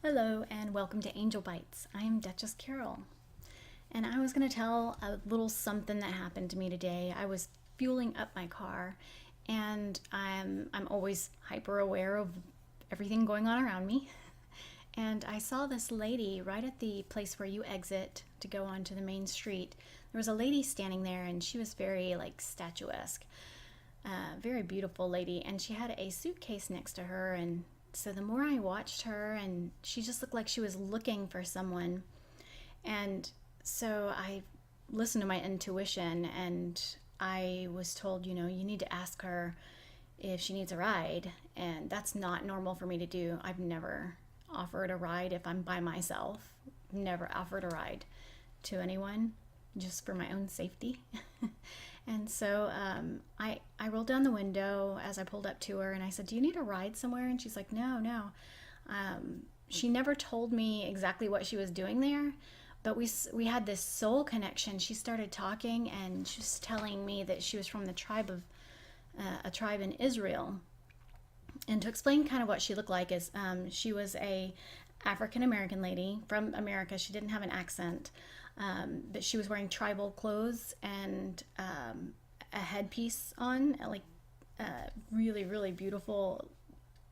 Hello and welcome to Angel Bytes. I am Duchess Carol, and I was going to tell a little something that happened to me today. I was fueling up my car, and I'm always hyper aware of everything going on around me. And I saw this lady right at the place where you exit to go onto the main street. There was a lady standing there, and she was very like statuesque, very beautiful lady, and she had a suitcase next to her. And so the more I watched her, and she just looked like she was looking for someone. And so I listened to my intuition, and I was told, you need to ask her if she needs a ride. And that's not normal for me to do. I've never offered a ride if I'm by myself, never offered a ride to anyone, just for my own safety. And so I rolled down the window as I pulled up to her, and I said, "Do you need a ride somewhere?" And she's like, "No, no." She never told me exactly what she was doing there, but we had this soul connection. She started talking, and she was telling me that she was from the tribe of a tribe in Israel. And to explain kind of what she looked like is she was a African American lady from America. She didn't have an accent, but she was wearing tribal clothes and a headpiece on, like really, really beautiful.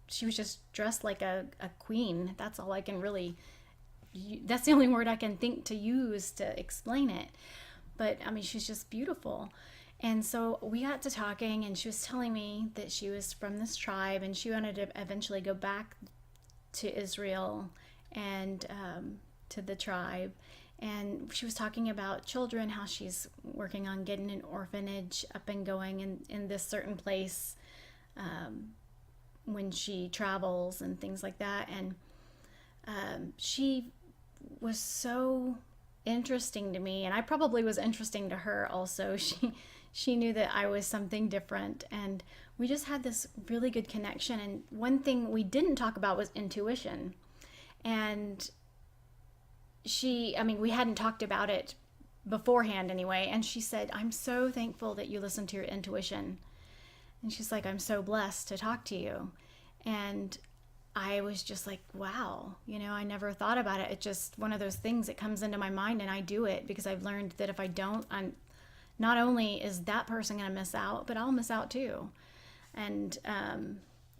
She was just dressed like a queen. That's all I can really, that's the only word I can think to use to explain it. But I mean, she's just beautiful. And so we got to talking, and she was telling me that she was from this tribe, and she wanted to eventually go back to Israel and to the tribe. And she was talking about children, how she's working on getting an orphanage up and going in this certain place when she travels and things like that. And she was so interesting to me, and I probably was interesting to her also. She knew that I was something different, and we just had this really good connection. And one thing we didn't talk about was intuition. And we hadn't talked about it beforehand anyway. And she said, "I'm so thankful that you listen to your intuition." And she's like, "I'm so blessed to talk to you." And I was just like, wow, I never thought about it. It's just one of those things that comes into my mind, and I do it because I've learned that if I don't, I'm not only is that person going to miss out, but I'll miss out too. And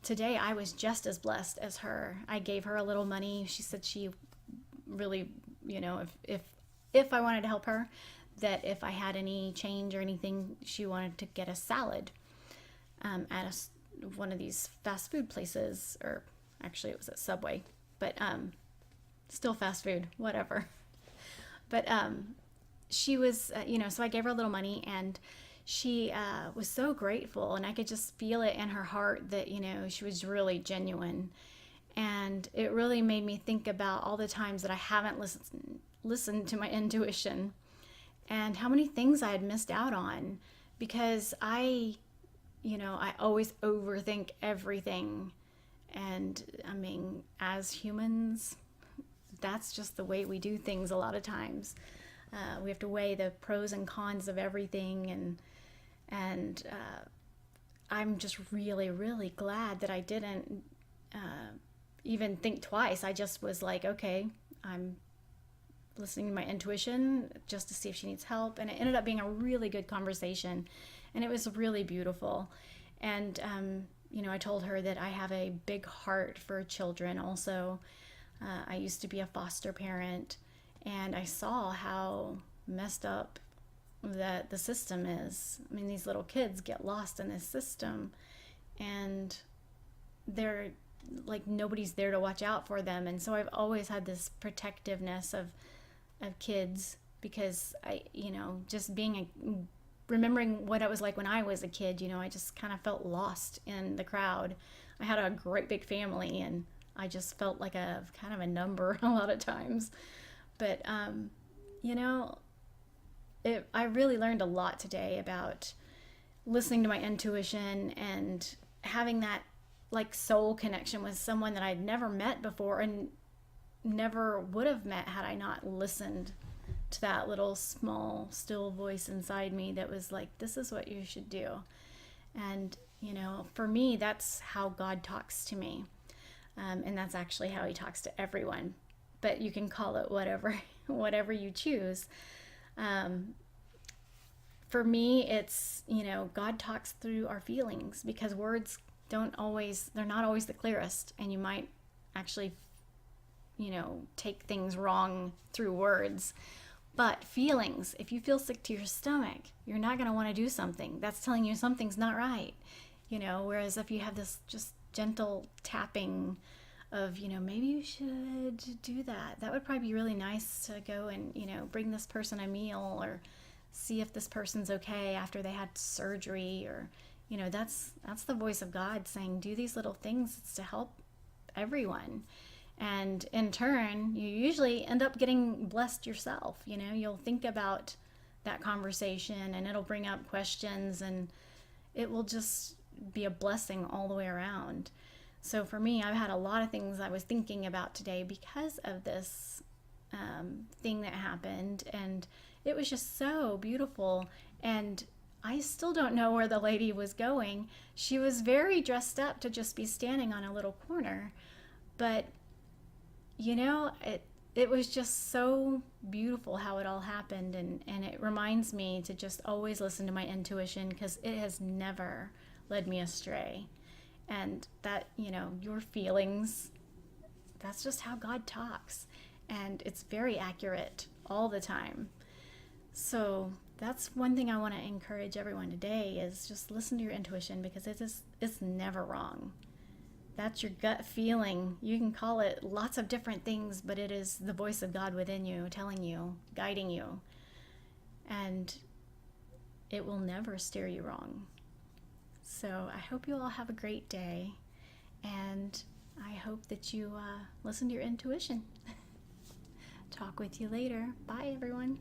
today I was just as blessed as her. I gave her a little money. She said she really, if I wanted to help her, that if I had any change or anything, she wanted to get a salad at one of these fast food places, or actually it was at Subway, but still fast food, whatever. But she was, so I gave her a little money, and she was so grateful, and I could just feel it in her heart that, she was really genuine. And it really made me think about all the times that I haven't listened to my intuition, and how many things I had missed out on because I always overthink everything. And I mean, as humans, that's just the way we do things a lot of times. We have to weigh the pros and cons of everything, and I'm just really, really glad that I didn't even think twice. I just was like, okay, I'm listening to my intuition just to see if she needs help, and it ended up being a really good conversation, and it was really beautiful. And I told her that I have a big heart for children also. I used to be a foster parent, and I saw how messed up that the system is. I mean, these little kids get lost in this system, and they're like, nobody's there to watch out for them. And so I've always had this protectiveness of kids, because I, just remembering what it was like when I was a kid, I just kind of felt lost in the crowd. I had a great big family, and I just felt like a kind of a number a lot of times. But, I really learned a lot today about listening to my intuition and having that like soul connection with someone that I'd never met before, and never would have met had I not listened to that little small still voice inside me that was like, this is what you should do. And for me, that's how God talks to me. And that's actually how he talks to everyone. But you can call it whatever you choose. For me, it's, God talks through our feelings, because words they're not always the clearest, and you might actually, take things wrong through words. But feelings, if you feel sick to your stomach, you're not going to want to do something. That's telling you something's not right. Whereas if you have this just gentle tapping of, maybe you should do that. That would probably be really nice to go and, bring this person a meal, or see if this person's okay after they had surgery, or, that's the voice of God saying, do these little things. It's to help everyone. And in turn, you usually end up getting blessed yourself. You'll think about that conversation, and it'll bring up questions, and it will just be a blessing all the way around. So for me, I've had a lot of things I was thinking about today because of this thing that happened, and it was just so beautiful. And I still don't know where the lady was going. She was very dressed up to just be standing on a little corner, but it was just so beautiful how it all happened, and it reminds me to just always listen to my intuition, because it has never led me astray. And that, your feelings, that's just how God talks, and it's very accurate all the time. So that's one thing I want to encourage everyone today, is just listen to your intuition, because it's never wrong. That's your gut feeling. You can call it lots of different things, but it is the voice of God within you, telling you, guiding you. And it will never steer you wrong. So I hope you all have a great day. And I hope that you listen to your intuition. Talk with you later. Bye, everyone.